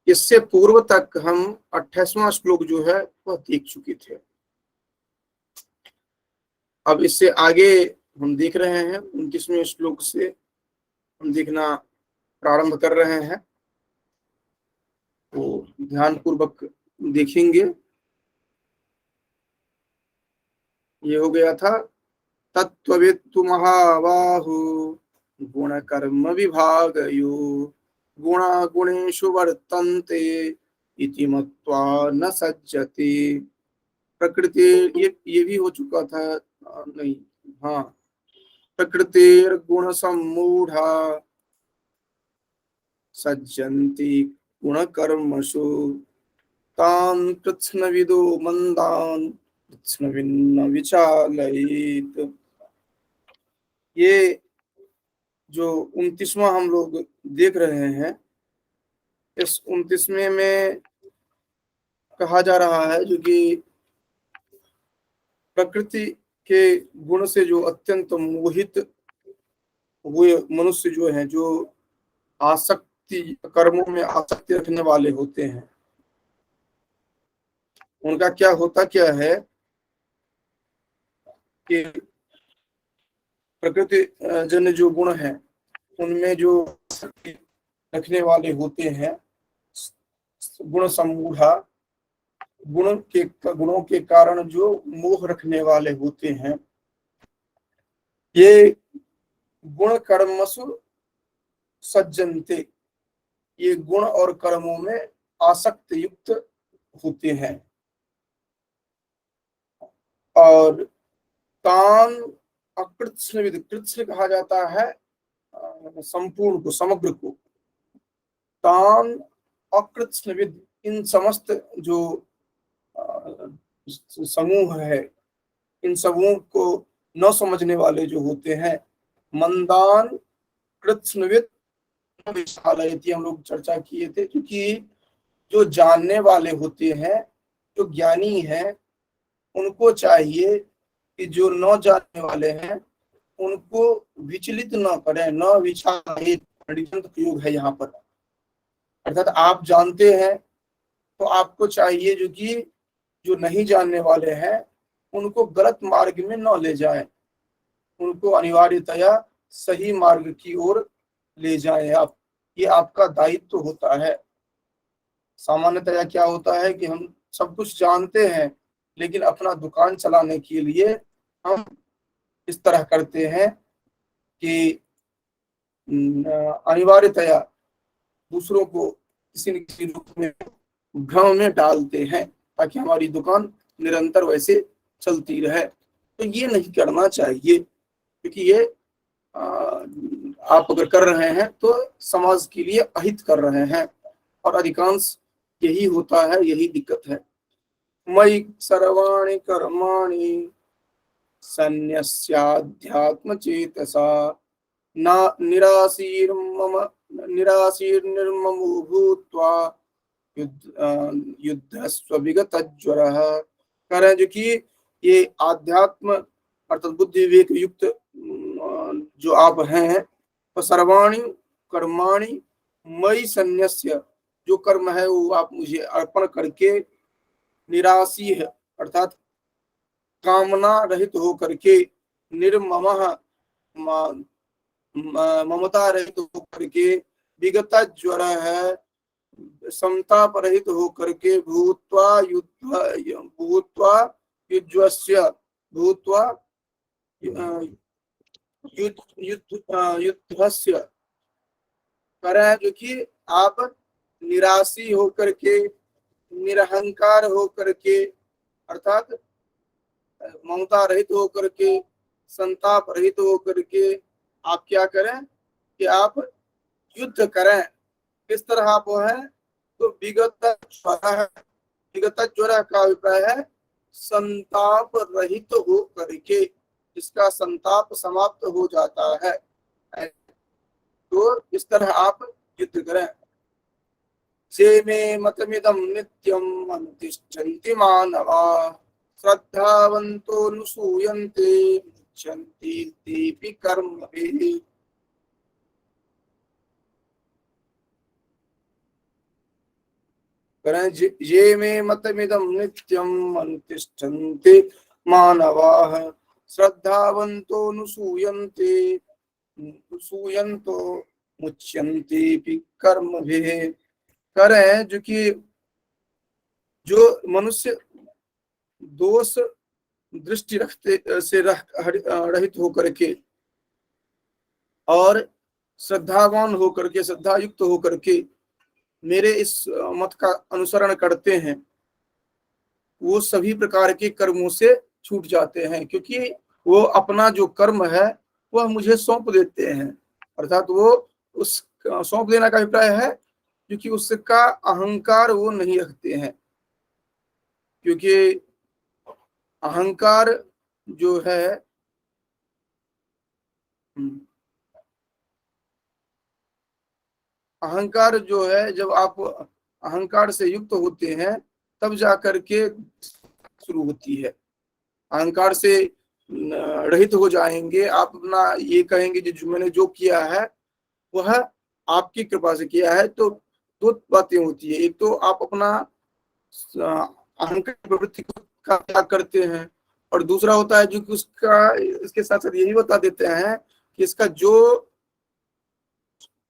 इससे पूर्व तक हम 28वां श्लोक जो है वह देख चुके थे। अब इससे आगे हम देख रहे हैं 29वें श्लोक से हम देखना प्रारंभ कर रहे हैं, तो ध्यान पूर्वक देखेंगे। ये हो गया था तत्त्ववेत्तु महाबाहु गुण कर्म विभागयो गुणा गुणेषु वर्तन्ते इति मत्वा न सज्जते। प्रकृति, ये भी हो चुका था, नहीं, हाँ, प्रकृतिर गुण सम्मूढ़ा सज्जन्ति गुण कर्मसु तान् कृत्स्नविदो मंदान् कृत्स्नविन्न विचालयेत्। ये जो 29वां हम लोग देख रहे हैं, इस 29वें में कहा जा रहा है जो कि प्रकृति के गुण से जो अत्यंत मोहित हुए मनुष्य जो हैं, जो आसक्ति, कर्मों में आसक्ति रखने वाले होते हैं, उनका क्या होता क्या है कि प्रकृति जन्य जो गुण हैं उनमें जो रखने वाले होते हैं, गुण सम्मूढ़ा, गुणों के कारण जो मोह रखने वाले होते हैं, ये गुण कर्मसु सज्जनते, ये गुण और कर्मों में आसक्त युक्त होते हैं। और तान अकृत्स्नविद, कृत्स्न कहा जाता है संपूर्ण को, समग्र को। तान अकृत्स्नविद, इन समस्त जो समूह है, इन समूह को न समझने वाले जो होते हैं, मंदान कृत्स्नविद विशालयति, हम लोग चर्चा किए थे। क्योंकि जो जानने वाले होते हैं, जो ज्ञानी हैं, उनको चाहिए कि जो न जानने वाले हैं उनको विचलित न करें, न विचालित, प्रयोग है यहाँ पर। अर्थात आप जानते हैं तो आपको चाहिए जो कि जो नहीं जानने वाले हैं उनको गलत मार्ग में न ले जाएं, उनको अनिवार्यतया सही मार्ग की ओर ले जाएं आप। ये आपका दायित्व होता है। सामान्यतया क्या होता है कि हम सब कुछ जानते हैं, लेकिन अपना दुकान चलाने के लिए हम इस तरह करते हैं कि अनिवार्यतया दूसरों को किसी न किसी रूप में भ्रम में डालते हैं ताकि हमारी दुकान निरंतर वैसे चलती रहे। तो ये नहीं करना चाहिए, क्योंकि ये आप अगर कर रहे हैं तो समाज के लिए अहित कर रहे हैं, और अधिकांश यही होता है, यही दिक्कत है। मयि सर्वाणि कर्माणि सन्न्यस्याध्यात्म चेतसा न निराशीर्निर्ममो भूत्वा युद्धस्व विगतज्वरः। कह रहे हैं जो कि ये आध्यात्म अर्थात बुद्धि विवेक युक्त जो आप हैं, तो सर्वाणि कर्माणि मयि सन्न्यस्य, जो कर्म है वो आप मुझे अर्पण करके, निराशी है अर्थात कामना रहित हो करके, निर्ममः ममता रहित हो करके, विगत ज्वर है संताप रहित हो करके, भूत्वा युद्धस्य भूत्वा युद्धस्य करें, क्योंकि आप निराशी होकर के, निरहंकार होकर के, अर्थात ममता रहित होकर के, संताप रहित होकर के आप क्या करें कि आप युद्ध करें। किस तरह आप है तो विगत ज्वर का अभिप्राय है संताप रहित हो करके, इसका संताप समाप्त हो जाता है। तो इस तरह आप युद्ध करें। से मे मतमिदं नित्यम् अनुतिष्ठन्ति मानवा श्रद्धावन्तो नुसूयन्ते मुच्यन्ते तेऽपि कर्मभिः। करें ये में मतमिदं नित्यम अनुतिष्ठन्ते मानवाः श्रद्धावन्तो नुसूयन्तो मुच्यन्ते कर्मभिः। करें जो कि जो मनुष्य दोष दृष्टि रखते से रहित होकर के और श्रद्धावान होकर के, श्रद्धा युक्त होकर के मेरे इस मत का अनुसरण करते हैं, वो सभी प्रकार के कर्मों से छूट जाते हैं, क्योंकि वो अपना जो कर्म है वह मुझे सौंप देते हैं। अर्थात वो उस सौंप देना का अभिप्राय है क्योंकि उसका अहंकार वो नहीं रखते हैं, क्योंकि अहंकार जो है अहंकार जो है, जब आप अहंकार से युक्त होते हैं तब जाकर के शुरू होती है। अहंकार से रहित हो जाएंगे, आप अपना ये कहेंगे जो मैंने जो किया है वह आपकी कृपा से किया है, तो दो बातें होती है। एक तो आप अपना अहंकार प्रवृत्ति का त्याग करते हैं, और दूसरा होता है जो कि उसका इसके साथ साथ यही बता देते हैं कि इसका जो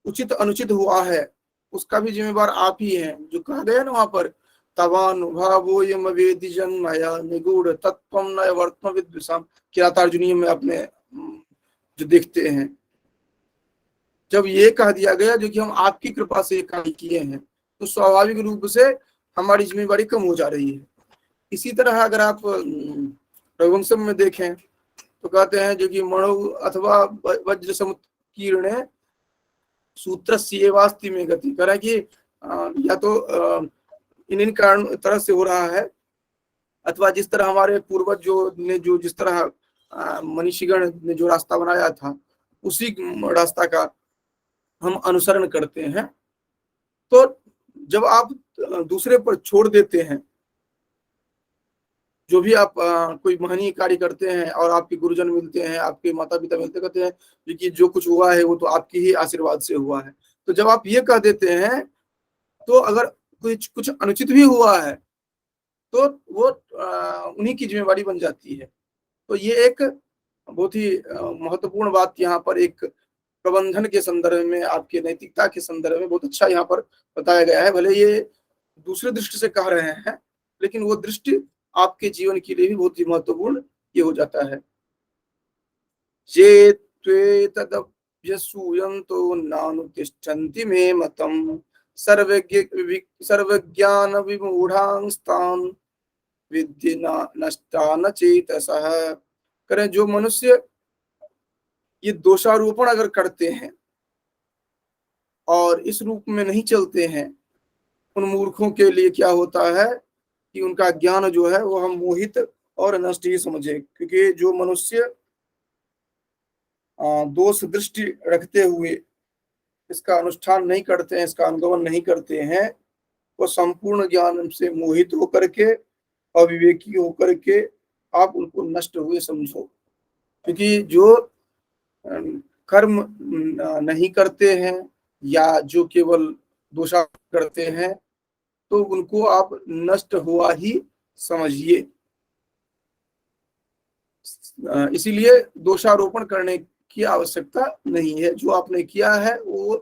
उचित अनुचित हुआ है उसका भी जिम्मेवार आप ही हैं। जो कहा गया ना वहां पर, तवानुभावो यम वेदि जन्मया निगूढ़ तत्वम न वर्तम विद्विषाम, किरातार्जुनीय में अपने जो देखते हैं, जब ये कह दिया गया जो कि हम आपकी कृपा से कार्य किए हैं, तो स्वाभाविक रूप से हमारी जिम्मेवारी कम हो जा रही है। इसी तरह अगर आप रघुवंशम में देखें तो कहते हैं जो कि मणु अथवा वज्र समुत्कीर्णे सूत्रस्य एवास्ति में गति, करें कि या तो इन कारण तरह से हो रहा है, अथवा जिस तरह हमारे पूर्वज जो जिस तरह मनीषीगण ने जो रास्ता बनाया था उसी रास्ता का हम अनुसरण करते हैं। तो जब आप दूसरे पर छोड़ देते हैं, जो भी आप कोई महनीय कार्य करते हैं और आपके गुरुजन मिलते हैं, आपके माता पिता मिलते, कहते हैं कि जो कुछ हुआ है वो तो आपकी ही आशीर्वाद से हुआ है। तो जब आप ये कह देते हैं, तो अगर कुछ अनुचित भी हुआ है तो वो उन्हीं की जिम्मेवारी बन जाती है। तो ये एक बहुत ही महत्वपूर्ण बात यहाँ पर एक प्रबंधन के संदर्भ में, आपके नैतिकता के संदर्भ में बहुत अच्छा यहाँ पर बताया गया है। भले ये दूसरे दृष्टि से कह रहे हैं, लेकिन वो दृष्टि आपके जीवन के लिए भी बहुत ही महत्वपूर्ण ये हो जाता है। ये तदभ्यसूयन्तो नानुतिष्ठन्ति मे मतम् सर्वज्ञान विमूढ़ांस्तान् विद्धि नष्टा न चेतसः। करें जो मनुष्य ये दोषारोपण अगर करते हैं और इस रूप में नहीं चलते हैं, उन मूर्खों के लिए क्या होता है कि उनका ज्ञान जो है वो हम मोहित और नष्ट ही समझे। क्योंकि जो मनुष्य दोष दृष्टि रखते हुए इसका अनुष्ठान नहीं करते हैं, इसका अनुगमन नहीं करते हैं, वो संपूर्ण ज्ञान से मोहित होकर के, अविवेकी होकर के आप उनको नष्ट हुए समझो। क्योंकि जो कर्म नहीं करते हैं या जो केवल दोषा करते हैं, तो उनको आप नष्ट हुआ ही समझिए। इसीलिए दोषारोपण करने की आवश्यकता नहीं है। जो आपने किया है वो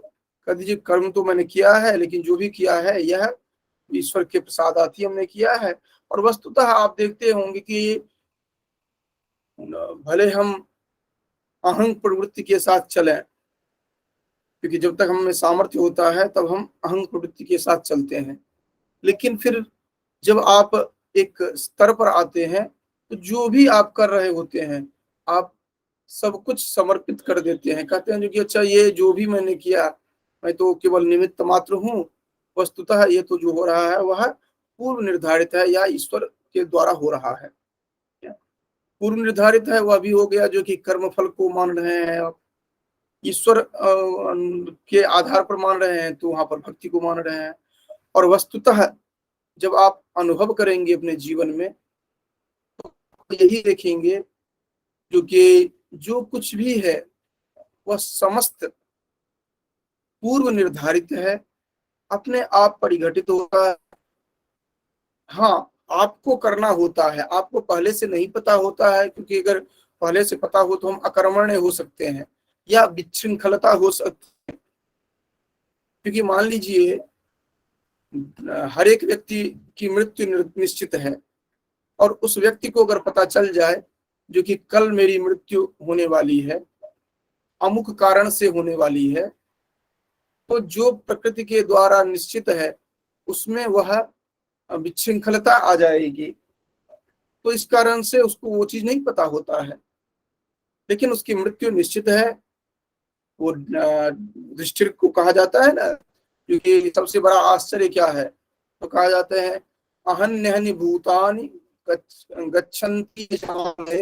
कह दीजिए, कर्म तो मैंने किया है, लेकिन जो भी किया है यह ईश्वर के प्रसादात ही हमने किया है। और वस्तुतः आप देखते होंगे कि भले हम अहंग प्रवृत्ति के साथ चलें, क्योंकि जब तक हमें सामर्थ्य होता है तब हम अहंग प्रवृत्ति के साथ चलते हैं, लेकिन फिर जब आप एक स्तर पर आते हैं तो जो भी आप कर रहे होते हैं आप सब कुछ समर्पित कर देते हैं। कहते हैं जो कि अच्छा, ये जो भी मैंने किया मैं तो केवल निमित्त मात्र हूँ, वस्तुतः ये तो जो हो रहा है वह पूर्व निर्धारित है या ईश्वर के द्वारा हो रहा है। पूर्व निर्धारित है वह भी हो गया जो कि कर्म फल को मान रहे हैं आप, ईश्वर के आधार पर मान रहे हैं तो वहां पर भक्ति को मान रहे हैं। और वस्तुतः जब आप अनुभव करेंगे अपने जीवन में तो यही देखेंगे जो कि जो कुछ भी है वह समस्त पूर्व निर्धारित है, अपने आप परिघटित होगा। हाँ, आपको करना होता है, आपको पहले से नहीं पता होता है, क्योंकि अगर पहले से पता हो तो हम अकर्मण्य हो सकते हैं या विशृंखलता हो सकती है। क्योंकि मान लीजिए हर एक व्यक्ति की मृत्यु निश्चित है, और उस व्यक्ति को अगर पता चल जाए जो कि कल मेरी मृत्यु होने वाली है, अमुक कारण से होने वाली है, तो जो प्रकृति के द्वारा निश्चित है उसमें वह विशृंखलता आ जाएगी। तो इस कारण से उसको वो चीज नहीं पता होता है, लेकिन उसकी मृत्यु निश्चित है। वो दृष्टि को कहा जाता है ना, क्योंकि सबसे बड़ा आश्चर्य क्या है, तो कहा जाता है अहन्यहनि भूतानि गच्छन्ति यशामहे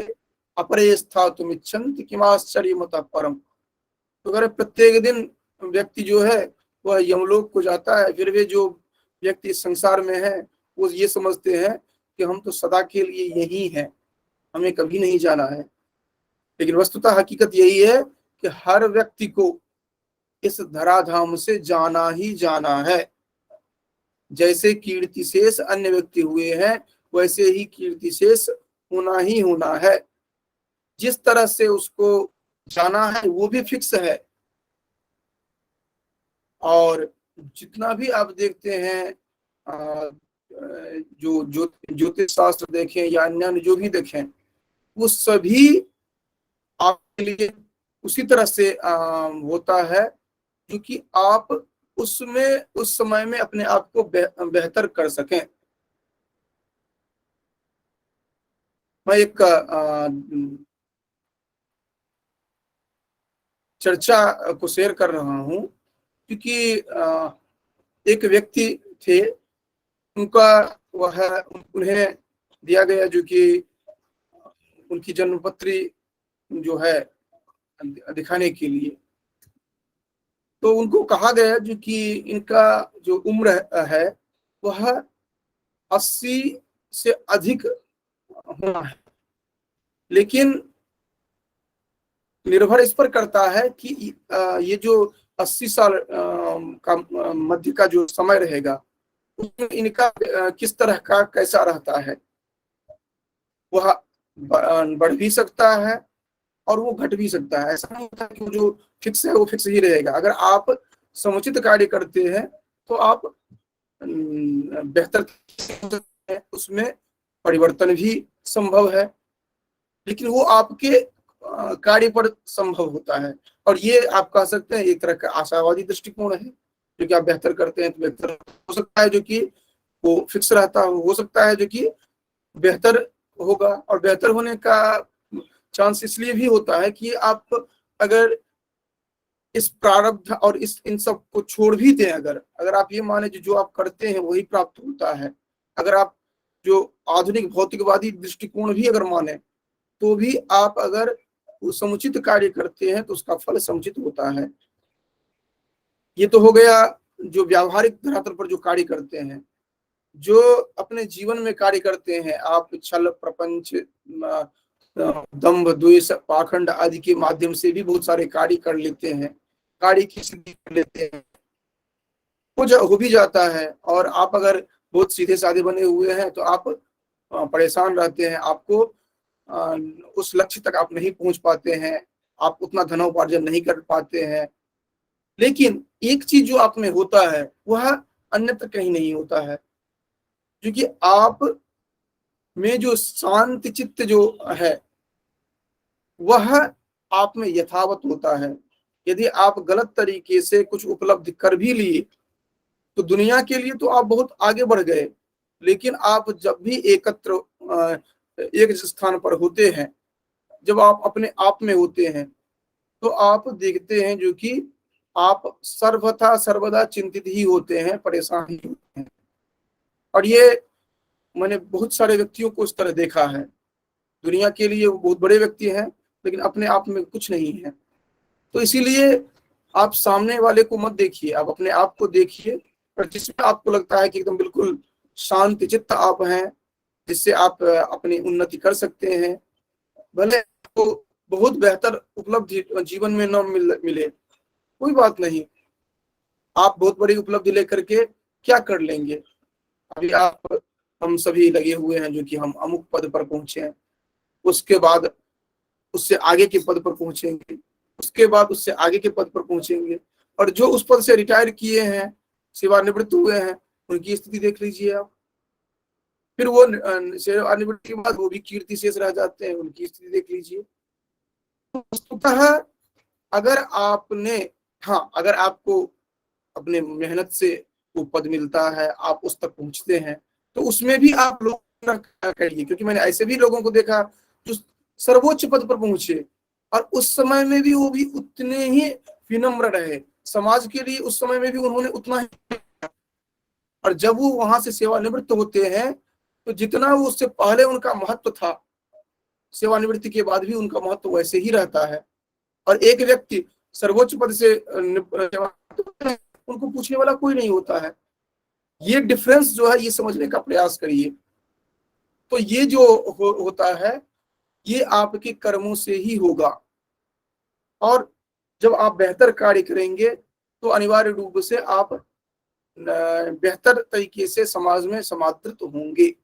अपरे स्थातुमिच्छन्ति किमाश्चर्यमतः परम। तो अगर प्रत्येक दिन व्यक्ति जो है वह यमलोक को जाता है, फिर वे जो व्यक्ति संसार में है वो ये समझते हैं कि हम तो सदा के लिए यही हैं, हमें कभी नहीं जाना है। लेकिन वस्तुतः हकीकत यही है कि हर व्यक्ति को इस धराधाम से जाना ही जाना है। जैसे कीर्ति शेष अन्य व्यक्ति हुए हैं, वैसे ही कीर्ति शेष होना ही होना है। जिस तरह से उसको जाना है वो भी फिक्स है। और जितना भी आप देखते हैं, जो ज्योतिष शास्त्र देखें या अन्य जो भी देखें, वो सभी आपके लिए उसी तरह से होता है, क्योंकि आप उसमें उस समय में अपने आप को बेहतर कर सकें। मैं एक चर्चा को शेयर कर रहा हूं, क्योंकि एक व्यक्ति थे, उनका वह उन्हें दिया गया जो कि उनकी जन्मपत्री जो है दिखाने के लिए। तो उनको कहा गया जो कि इनका जो उम्र है वह 80 से अधिक होना है, लेकिन निर्भर इस पर करता है कि ये जो 80 साल का मध्य का जो समय रहेगा उसमें इनका किस तरह का कैसा रहता है। वह बढ़ भी सकता है और वो घट भी सकता है। ऐसा नहीं होता कि जो फिक्स है वो फिक्स ही रहेगा। अगर आप समुचित कार्य करते हैं तो आप बेहतर है, उसमें परिवर्तन भी संभव है, लेकिन वो आपके कार्य पर संभव होता है। और ये आप कह सकते हैं एक तरह का आशावादी दृष्टिकोण है, जो कि आप बेहतर करते हैं तो बेहतर हो सकता है जो कि वो फिक्स रहता हो सकता है जो कि बेहतर होगा। और बेहतर होने का चांस इसलिए भी होता है कि आप अगर इस प्रारब्ध और इस इन सब को छोड़ भी दें, अगर आप ये माने जो आप करते हैं वही प्राप्त होता है, अगर आप जो आधुनिक भौतिकवादी दृष्टिकोण भी अगर माने, तो भी आप अगर समुचित कार्य करते हैं तो उसका फल समुचित होता है। ये तो हो गया जो व्यावहारिक धरातल पर जो कार्य करते हैं। जो अपने जीवन में कार्य करते हैं, आप छल प्रपंच दंभ द्वेष पाखंड आदि के माध्यम से भी बहुत सारे कार्य कर लेते हैं, कार्य की सिद्धि कर लेते हैं, हो भी जाता है। और आप अगर बहुत सीधे साधे बने हुए हैं तो आप परेशान रहते हैं, आपको उस लक्ष्य तक आप नहीं पहुंच पाते हैं, आप उतना धनोपार्जन नहीं कर पाते हैं। लेकिन एक चीज जो आप में होता है वह अन्यत्र कहीं नहीं होता है, क्योंकि आप में जो शांति चित्त जो है वह आप में यथावत होता है। यदि आप गलत तरीके से कुछ उपलब्धि कर भी लिए तो दुनिया के लिए तो आप बहुत आगे बढ़ गए, लेकिन आप जब भी एकत्र एक स्थान पर होते हैं, जब आप अपने आप में होते हैं, तो आप देखते हैं जो कि आप सर्वथा सर्वदा चिंतित ही होते हैं, परेशान ही होते हैं। और ये मैंने बहुत सारे व्यक्तियों को इस तरह देखा है। दुनिया के लिए वो बहुत बड़े व्यक्ति हैं, लेकिन अपने आप में कुछ नहीं है। तो इसीलिए आप सामने वाले को मत देखिए, आप अपने आप को देखिए। और जिसमें आपको लगता है कि एकदम बिल्कुल शांत चित्त आप हैं, जिससे आप अपनी उन्नति कर सकते हैं, भले आपको बहुत बेहतर उपलब्धि जीवन में न मिले, कोई बात नहीं। आप बहुत बड़ी उपलब्धि लेकर के क्या कर लेंगे? अभी आप हम सभी लगे हुए हैं जो कि हम अमुक पद पर पहुंचे हैं, उसके बाद उससे आगे के पद पर पहुंचेंगे, उसके बाद उससे आगे के पद पर पहुंचेंगे, और जो उस पद से रिटायर किए हैं, सेवानिवृत्त हुए हैं, उनकी स्थिति देख लीजिए आप। फिर वो सेवानिवृत्ति के बाद वो भी कीर्ति शेष रह जाते हैं, उनकी स्थिति देख लीजिए। वस्तुतः अगर आपने, हाँ, अगर आपको अपने मेहनत से वो पद मिलता है, आप उस तक पहुंचते हैं, तो उसमें भी आप लोग करिए, क्योंकि मैंने ऐसे भी लोगों को देखा जो सर्वोच्च पद पर पहुंचे और उस समय में भी वो भी उतने ही विनम्र रहे, समाज के लिए उस समय में भी उन्होंने उतना ही, और जब वो वहां से सेवानिवृत्त होते हैं तो जितना वो उससे पहले उनका महत्व था, सेवानिवृत्ति के बाद भी उनका महत्व वैसे ही रहता है। और एक व्यक्ति सर्वोच्च पद से उनको पूछने वाला कोई नहीं होता है। ये डिफरेंस जो है, ये समझने का प्रयास करिए। तो ये जो होता है, ये आपके कर्मों से ही होगा, और जब आप बेहतर कार्य करेंगे तो अनिवार्य रूप से आप बेहतर तरीके से समाज में समादृत होंगे।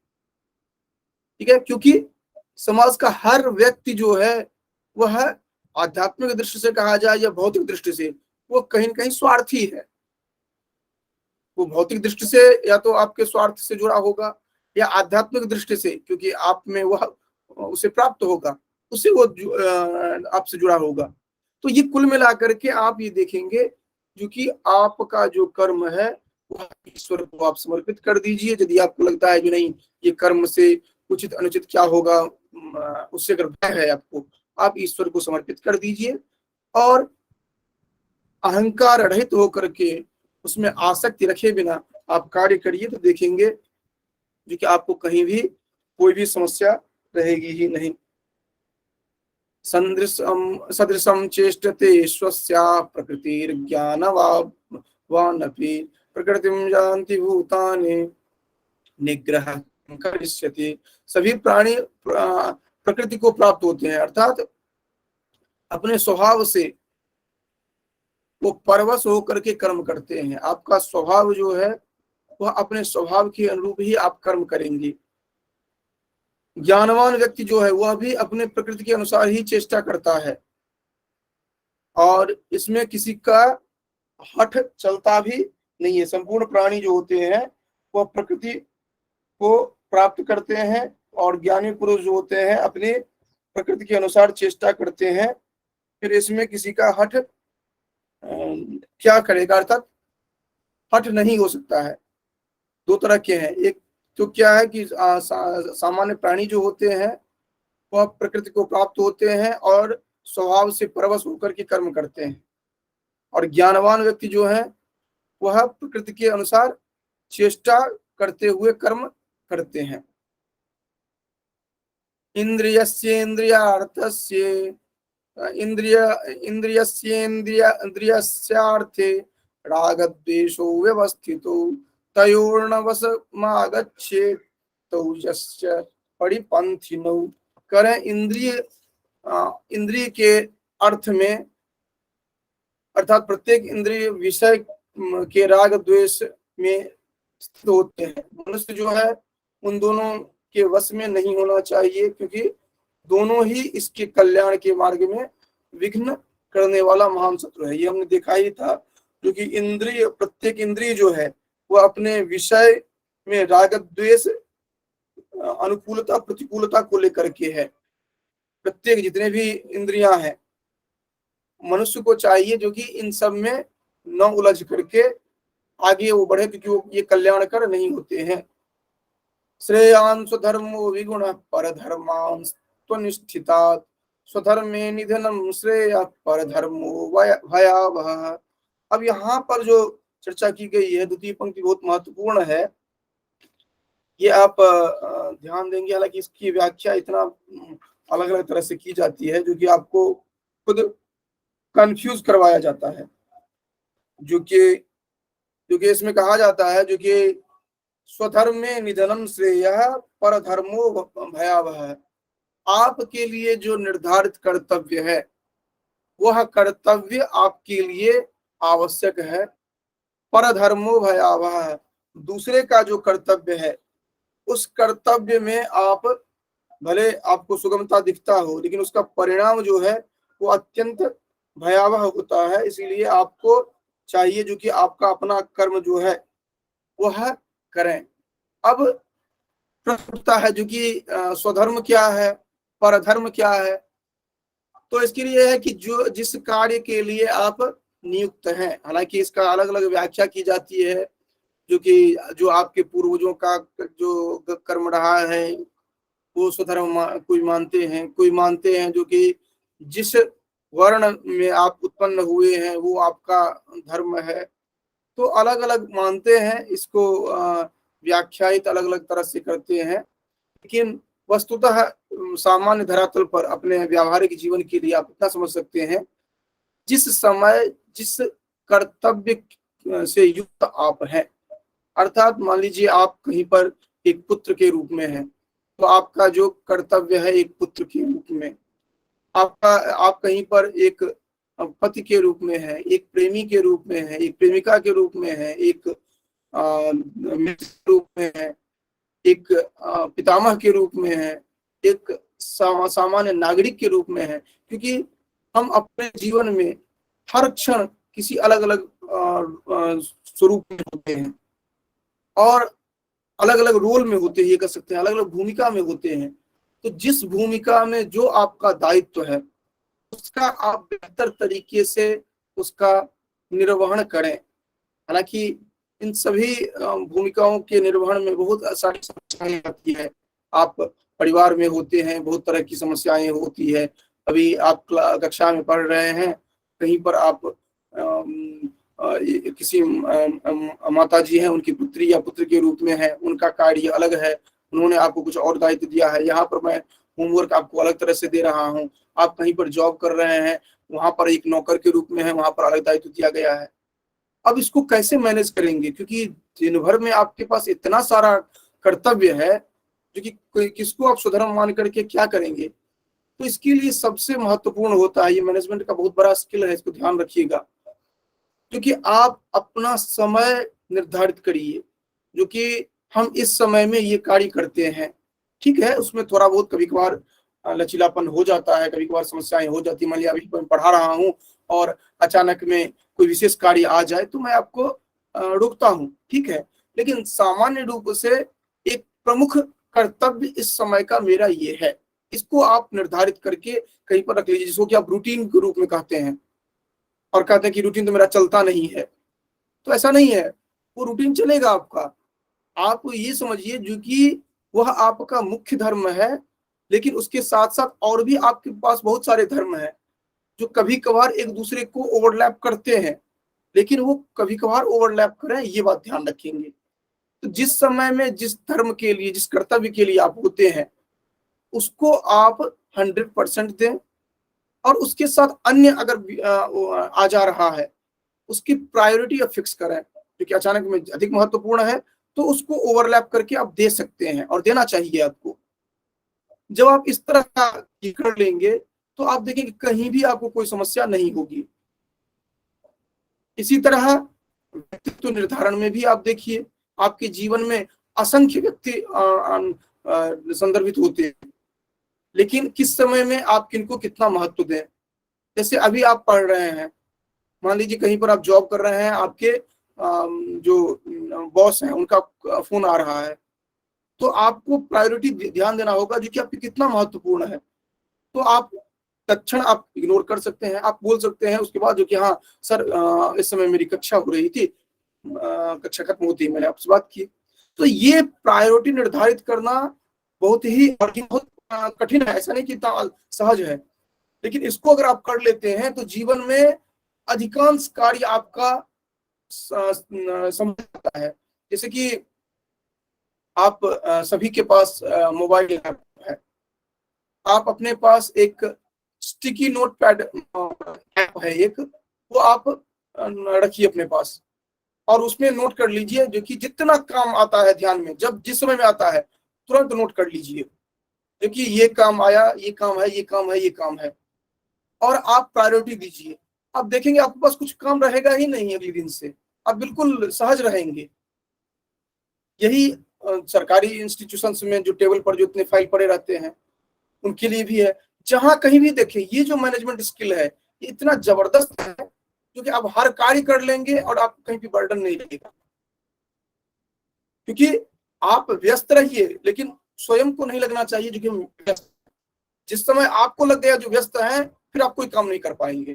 ठीक है, क्योंकि समाज का हर व्यक्ति जो है वह आध्यात्मिक दृष्टि से कहा जाए या भौतिक दृष्टि से, वो कहीं न कहीं स्वार्थी है। वो भौतिक दृष्टि से या तो आपके स्वार्थ से जुड़ा होगा, या आध्यात्मिक दृष्टि से क्योंकि आप में वह उसे प्राप्त होगा, उससे वो आपसे जुड़ा होगा। तो ये कुल मिलाकर के आप ये देखेंगे जो कि आपका जो कर्म है वह ईश्वर को आप समर्पित कर दीजिए। यदि आपको लगता है कि नहीं, ये कर्म से उचित अनुचित क्या होगा, उससे अगर भय है आपको, आप ईश्वर को समर्पित कर दीजिए, और अहंकार रहित होकर के उसमें आसक्ति रखे बिना आप कार्य करिए, तो देखेंगे जो कि आपको कहीं भी कोई भी समस्या रहेगी ही नहीं। सदृशम चेष्टते स्वस्या प्रकृतिर्ज्ञानवानपि प्रकृतिम जानति भूतानि निग्रह करिष्यति। सभी प्राणी प्रकृति को प्राप्त होते हैं, अर्थात अपने स्वभाव से वो परवश होकर के कर्म करते हैं। आपका स्वभाव जो है वह अपने स्वभाव के अनुरूप ही आप कर्म करेंगे। ज्ञानवान व्यक्ति जो है वह भी अपने प्रकृति के अनुसार ही चेष्टा करता है, और इसमें किसी का हठ चलता भी नहीं है। संपूर्ण प्राणी जो होते हैं वह प्रकृति को प्राप्त करते हैं, और ज्ञानी पुरुष जो होते हैं अपने प्रकृति के अनुसार चेष्टा करते हैं। फिर इसमें किसी का हठ क्या करेगा, अर्थात हठ नहीं हो सकता है। दो तरह के हैं, एक तो क्या है कि सामान्य प्राणी जो होते हैं वह प्रकृति को प्राप्त होते हैं और स्वभाव से परवश होकर के कर्म करते हैं, और ज्ञानवान व्यक्ति जो है वह प्रकृति के अनुसार चेष्टा करते हुए कर्म करते हैं। इंद्रियस्येन्द्रियार्थस्य इंद्रियस्येन्द्रियस्यार्थे रागद्वेषो व्यवस्थितो तयोर्नवशमागच्छेत् तौ यस्य परिपन्थिनौ। करें इंद्रिय के अर्थ में, अर्थात प्रत्येक इंद्रिय विषय के राग द्वेष में स्थित होते हैं। मनुष्य जो है उन दोनों के वश में नहीं होना चाहिए, क्योंकि दोनों ही इसके कल्याण के मार्ग में विघ्न करने वाला महान शत्रु है। ये हमने देखा ही था, क्योंकि इंद्रिय, प्रत्येक इंद्रिय जो है वह अपने विषय में राग द्वेष, अनुकूलता प्रतिकूलता को लेकर के है। प्रत्येक जितने भी इंद्रियां हैं, मनुष्य को चाहिए जो कि इन सब में न उलझ करके आगे वो बढ़े, क्योंकि वो ये कल्याणकर नहीं होते हैं। श्रेयान स्वधर्मो विगुण परधर्मान त्वनिष्ठितात् स्वधर्मे निधनम श्रेय परधर्मो भयावह। अब यहाँ पर जो चर्चा की गई है, द्वितीय पंक्ति बहुत महत्वपूर्ण है। ये आप ध्यान देंगे, हालांकि इसकी व्याख्या इतना अलग अलग तरह से की जाती है जो कि आपको खुद कंफ्यूज करवाया जाता है। जो कि इसमें कहा जाता है जो कि स्वधर्म में निधनम श्रेय परधर्मो भयावह। आपके लिए जो निर्धारित कर्तव्य है वह कर्तव्य आपके लिए आवश्यक है। परधर्मो भयावह, दूसरे का जो कर्तव्य है उस कर्तव्य में आप भले आपको सुगमता दिखता हो, लेकिन उसका परिणाम जो है वो अत्यंत भयावह होता है। इसीलिए आपको चाहिए जो कि आपका अपना कर्म जो है वह करें। अब प्रश्न उठता है जो कि स्वधर्म क्या है, परधर्म क्या है। तो इसके लिए है कि जो जिस कार्य के लिए आप नियुक्त हैं, हालांकि इसका अलग अलग व्याख्या की जाती है, जो कि जो आपके पूर्वजों का जो कर्म रहा है वो स्वधर्म कोई मानते हैं, कोई मानते हैं जो कि जिस वर्ण में आप उत्पन्न हुए हैं वो आपका धर्म है। तो अलग अलग मानते हैं इसको, व्याख्यायित अलग अलग तरह से करते हैं। लेकिन वस्तुतः सामान्य धरातल पर अपने व्यावहारिक जीवन के लिए आप इतना समझ सकते हैं, जिस समय जिस कर्तव्य से युक्त आप हैं, अर्थात मान लीजिए आप कहीं पर एक पुत्र के रूप में हैं, तो आपका जो कर्तव्य है एक पुत्र के रूप में, आपका आप कहीं पर एक पति के रूप में है, एक प्रेमी के रूप में है, एक प्रेमिका के रूप में है, एक मित्र के रूप में है, एक पितामह के रूप में है, एक सामान्य नागरिक के रूप में है। क्योंकि हम अपने जीवन में हर क्षण किसी अलग अलग स्वरूप में होते हैं और अलग अलग रोल में होते हैं, ये कर सकते हैं, अलग अलग भूमिका में होते हैं। तो जिस भूमिका में जो आपका दायित्व है उसका आप बेहतर तरीके से उसका निर्वहन करें। हालांकि इन सभी भूमिकाओं के निर्वहन में बहुत सारी समस्याएं आती है। आप परिवार में होते हैं, बहुत तरह की समस्याएं होती है। अभी आप कक्षा में पढ़ रहे हैं, कहीं पर आप किसी माता जी हैं, उनकी पुत्री या पुत्र के रूप में है, उनका कार्य अलग है, उन्होंने आपको कुछ और दायित्व दिया है। यहाँ पर मैं होमवर्क आपको अलग तरह से दे रहा हूँ। आप कहीं पर जॉब कर रहे हैं, वहां पर एक नौकर के रूप में है, वहां पर अलग दायित्व दिया गया है। अब इसको कैसे मैनेज करेंगे, क्योंकि दिन भर में आपके पास इतना सारा कर्तव्य है जो कि किसको आप स्वधर्म मान करके क्या करेंगे। तो इसके लिए सबसे महत्वपूर्ण होता है, ये मैनेजमेंट का बहुत बड़ा स्किल है, इसको ध्यान रखिएगा, क्योंकि आप अपना समय निर्धारित करिए। जो कि हम इस समय में ये कार्य करते हैं, ठीक है, उसमें थोड़ा बहुत कभी कभार लचीलापन हो जाता है, कभी कभार समस्याएं हो जाती है। मान लिया अभी मैं पढ़ा रहा हूँ और अचानक में कोई विशेष कार्य आ जाए तो मैं आपको रोकता हूँ, ठीक है। लेकिन सामान्य रूप से एक प्रमुख कर्तव्य इस समय का मेरा ये है, इसको आप निर्धारित करके कहीं पर रख लीजिए, जिसको कि आप रूटीन के रूप में कहते हैं। और कहते हैं कि रूटीन तो मेरा चलता नहीं है, तो ऐसा नहीं है, वो रूटीन चलेगा आपका। आप ये समझिए जो कि वह आपका मुख्य धर्म है, लेकिन उसके साथ साथ और भी आपके पास बहुत सारे धर्म हैं जो कभी कभार एक दूसरे को ओवरलैप करते हैं, लेकिन वो कभी कभार ओवरलैप करें ये बात ध्यान रखेंगे। तो जिस समय में जिस धर्म के लिए, जिस कर्तव्य के लिए आप होते हैं, उसको आप 100% दें। और उसके साथ अन्य अगर आ जा रहा है, उसकी प्रायोरिटी आप फिक्स करें, क्योंकि अचानक में अधिक महत्वपूर्ण है तो उसको ओवरलैप करके आप दे सकते हैं और देना चाहिए आपको। जब आप इस तरह का कर लेंगे तो आप देखेंगे कहीं भी आपको कोई समस्या नहीं होगी। इसी तरह व्यक्तित्व निर्धारण में भी आप देखिए, आपके जीवन में असंख्य व्यक्ति संदर्भित होते हैं, लेकिन किस समय में आप किनको कितना महत्व दें। जैसे अभी आप पढ़ रहे हैं, मान लीजिए कहीं पर आप जॉब कर रहे हैं, आपके जो बॉस हैं उनका फोन आ रहा है, तो आपको प्रायोरिटी ध्यान देना होगा जो कि आपके कितना महत्वपूर्ण है। तो आप तत्क्षण आप इग्नोर कर सकते हैं, आप बोल सकते हैं उसके बाद जो कि हाँ सर इस समय मेरी कक्षा हो रही थी, कक्षा खत्म होती है, मैंने आपसे बात की। तो ये प्रायोरिटी निर्धारित करना बहुत ही बहुत कठिन है, ऐसा नहीं कि सहज है, लेकिन इसको अगर आप कर लेते हैं तो जीवन में अधिकांश कार्य आपका समझ आता है। जैसे कि आप सभी के पास मोबाइल ऐप है, आप अपने पास एक स्टिकी नोट पैड ऐप है एक, वो आप रखिए अपने पास और उसमें नोट कर लीजिए जो कि जितना काम आता है ध्यान में, जब जिस समय में आता है तुरंत नोट कर लीजिए, जो कि ये काम आया, ये काम है, ये काम है, ये काम है, और आप प्रायोरिटी दीजिए। आप देखेंगे आपके पास कुछ काम रहेगा ही नहीं अगले दिन से, आप बिल्कुल सहज रहेंगे। यही सरकारी इंस्टीट्यूशंस में जो टेबल पर जो इतने फाइल पड़े रहते हैं उनके लिए भी है। जहां कहीं भी देखें ये जो मैनेजमेंट स्किल है ये इतना जबरदस्त है क्योंकि आप हर कार्य कर लेंगे और आप कहीं भी बर्डन नहीं लगेगा, क्योंकि आप व्यस्त रहिए लेकिन स्वयं को नहीं लगना चाहिए जो कि व्यस्त। जिस समय आपको लग गया जो व्यस्त है फिर आप कोई काम नहीं कर पाएंगे।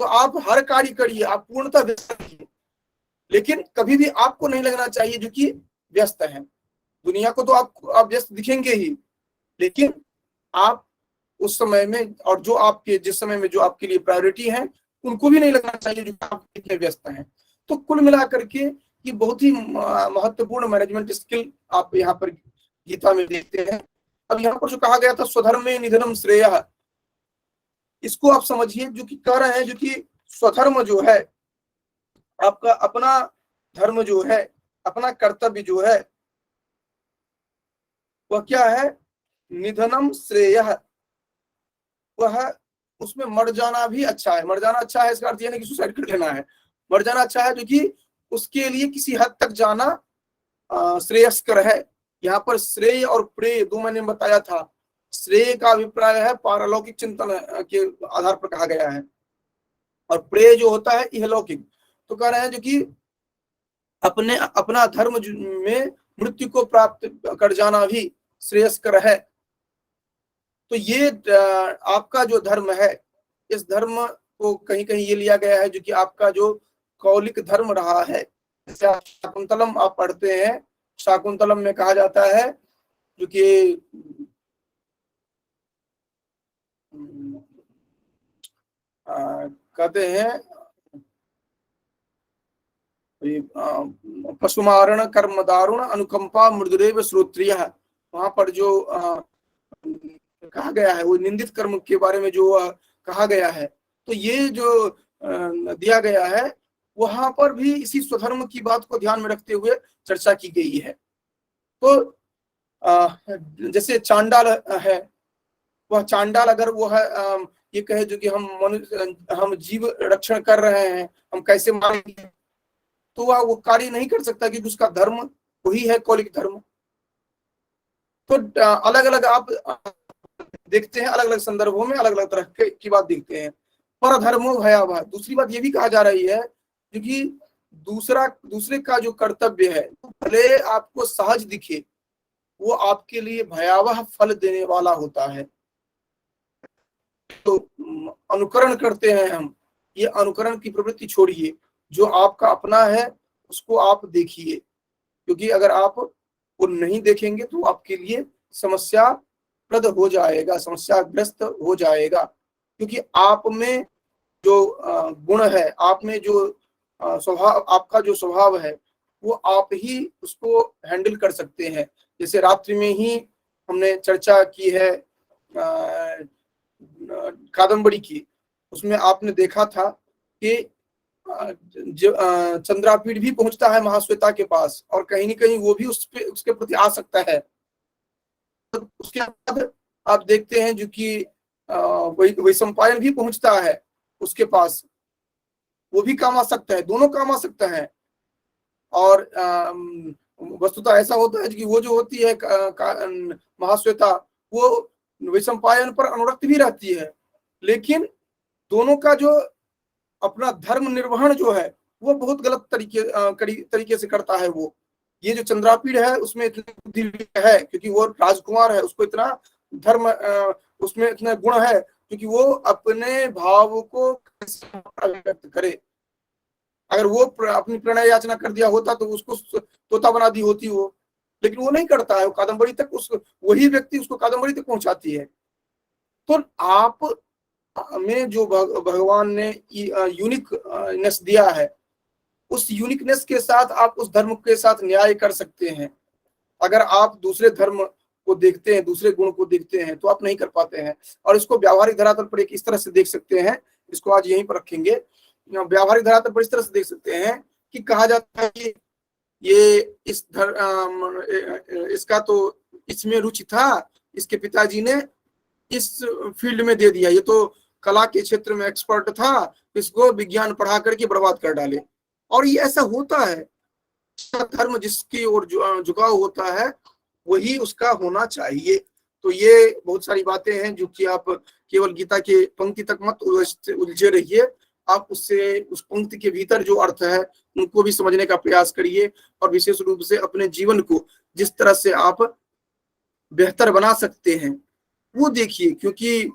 तो आप हर कार्य करिए, आप पूर्णतः व्यस्त रहिए, लेकिन कभी भी आपको नहीं लगना चाहिए जो कि व्यस्त है। दुनिया को तो आप व्यस्त दिखेंगे ही, लेकिन आप उस समय में और जो आपके जिस समय में जो आपके लिए प्रायोरिटी है उनको भी नहीं लगना चाहिए जो आप कितने व्यस्त हैं। तो कुल मिलाकर के ये बहुत ही महत्वपूर्ण मैनेजमेंट स्किल आप यहाँ पर गीता में देखते हैं। अब यहाँ पर जो कहा गया था स्वधर्मे निधनम श्रेयः, इसको आप समझिए जो कि कह रहे हैं जो कि स्वधर्म जो है, आपका अपना धर्म जो है, अपना कर्तव्य जो है वह क्या है, निधनम श्रेयः, वह उसमें मर जाना भी अच्छा है। मर जाना अच्छा है इसका अर्थ यह नहीं कि सुसाइड कर लेना है, मर जाना अच्छा है जो कि उसके लिए किसी हद तक जाना श्रेयस्कर है। यहाँ पर श्रेय और प्रेय दो मैंने बताया था। श्रेय का अभिप्राय है पारलौकिक चिंतन के आधार पर कहा गया है, और प्रेय जो होता है इहलौकिक। तो कह रहे हैं जो कि अपना धर्म में मृत्यु को प्राप्त कर जाना भी श्रेयस्कर है। तो ये आपका जो धर्म है, इस धर्म को कहीं कहीं ये लिया गया है जो कि आपका जो कौलिक धर्म रहा है। जैसे आप शाकुंतलम आप पढ़ते हैं, शाकुंतलम में कहा जाता है जो कि कहते हैं पशुमारण कर्म दारुण अनुकंपा मृदुरेव श्रोत्रिय। वहां पर जो कहा गया है वो निंदित कर्म के बारे में जो कहा गया है, तो ये जो दिया गया है वहां पर भी इसी स्वधर्म की बात को ध्यान में रखते हुए चर्चा की गई है। तो जैसे चांडाल है, वह चांडाल अगर वो है ये कहे जो कि हम जीव रक्षण कर रहे हैं, हम कैसे मारेंगे, तो वह वो कार्य नहीं कर सकता क्योंकि उसका धर्म वही है कौलिक धर्म। तो अलग अलग आप देखते हैं, अलग अलग संदर्भों में अलग अलग तरह की बात देखते हैं। पर धर्मो भयावह, दूसरी बात ये भी कहा जा रही है क्योंकि दूसरे का जो कर्तव्य है भले आपको सहज दिखे, वो आपके लिए भयावह फल देने वाला होता है। तो अनुकरण करते हैं हम, ये अनुकरण की प्रवृत्ति छोड़िए, जो आपका अपना है उसको आप देखिए, क्योंकि अगर आप वो नहीं देखेंगे तो आपके लिए समस्या प्रद हो जाएगा, समस्याग्रस्त हो जाएगा। क्योंकि आप में जो गुण है, आप में जो स्वभाव, आपका जो स्वभाव है वो आप ही उसको हैंडल कर सकते हैं। जैसे रात्रि में ही हमने चर्चा की है कादम्बरी की, उसमें आपने देखा था कि चंद्रापीठ भी पहुंचता है महाश्वेता के पास और कहीं न कहीं वो भी उसके प्रति आ सकता है। तो उसके बाद आप देखते हैं जो कि वैशंपायन भी पहुंचता है उसके पास, वो भी काम आ सकता है, दोनों काम आ सकते हैं। और वस्तुतः ऐसा होता है कि वो जो होती है महाश्वेता, वो वैशंपायन पर अनुरक्त भी रहती है, लेकिन दोनों का जो अपना धर्म निर्वहन जो है वो बहुत गलत तरीके से करता है। वो ये जो चंद्रापीठ है उसमें इतनी बुद्धि है क्योंकि वो राजकुमार है, उसको इतना धर्म उसमें इतना गुण है क्योंकि वो अपने भाव को व्यक्त करे। अगर वो अपनी प्रणय याचना कर दिया होता तो उसको तोता बना दी होती वो, लेकिन वो नहीं करता है, वो कादम्बरी तक वही व्यक्ति उसको कादम्बरी तक पहुंचाती है। तो आप में जो भगवान ने यूनिकनेस दिया है, उस यूनिकनेस के साथ आप उस धर्म के साथ न्याय कर सकते हैं। अगर आप दूसरे धर्म को देखते हैं, दूसरे गुण को देखते हैं, तो आप नहीं कर पाते हैं। और इसको व्यावहारिक धरातल पर एक इस तरह से देख सकते हैं, इसको आज यहीं पर रखेंगे। व्यावहारिक धरातल पर इस तरह से देख सकते हैं कि कहा जाता है कि ये इसका तो इसमें रुचि था, इसके पिताजी ने इस फील्ड में दे दिया, ये तो कला के क्षेत्र में एक्सपर्ट था, इसको विज्ञान पढ़ा करके बर्बाद कर डाले। और ये ऐसा होता है, धर्म जिसकी ओर झुकाव होता है वही उसका होना चाहिए। तो ये बहुत सारी बातें हैं जो कि आप केवल गीता के पंक्ति तक मत उलझे रहिए, आप उससे उस पंक्ति के भीतर जो अर्थ है उनको भी समझने का प्रयास करिए, और विशेष रूप से अपने जीवन को जिस तरह से आप बेहतर बना सकते हैं वो देखिए, क्योंकि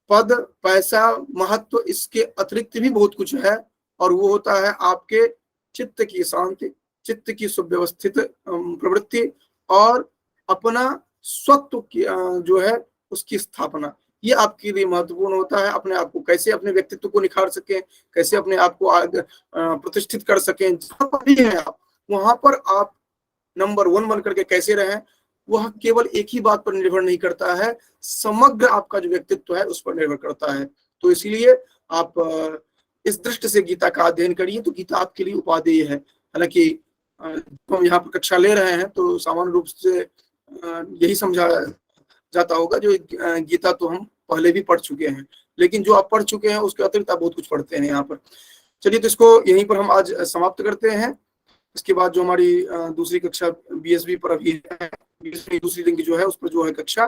पद, पैसा, महत्व, इसके अतिरिक्त भी बहुत कुछ है, और वो होता है आपके चित्त की शांति, चित्त की सुव्यवस्थित प्रवृत्ति, और अपना स्वत्व की जो है उसकी स्थापना। ये आपके लिए महत्वपूर्ण होता है। अपने आप को कैसे, अपने व्यक्तित्व को निखार सकें, कैसे अपने आप को प्रतिष्ठित कर सकें, जहां पर भी हैं आप वहां पर आप नंबर 1 बन करके कैसे रहें, वह केवल एक ही बात पर निर्भर नहीं करता है, समग्र आपका जो व्यक्तित्व है उस पर निर्भर करता है। तो इसलिए आप इस दृष्टि से गीता का अध्ययन करिए, तो गीता आपके लिए उपादेय है। हालांकि हम यहाँ पर कक्षा ले रहे हैं तो सामान्य रूप से यही समझा जाता होगा जो गीता तो हम पहले भी पढ़ चुके हैं, लेकिन जो आप पढ़ चुके हैं उसके अतिरिक्त आप बहुत कुछ पढ़ते हैं यहाँ पर। चलिए, तो इसको यहीं पर हम आज समाप्त करते हैं। इसके बाद जो हमारी दूसरी कक्षा बीएसबी पर अभी है, दूसरी लिंक जो है उस पर जो है कक्षा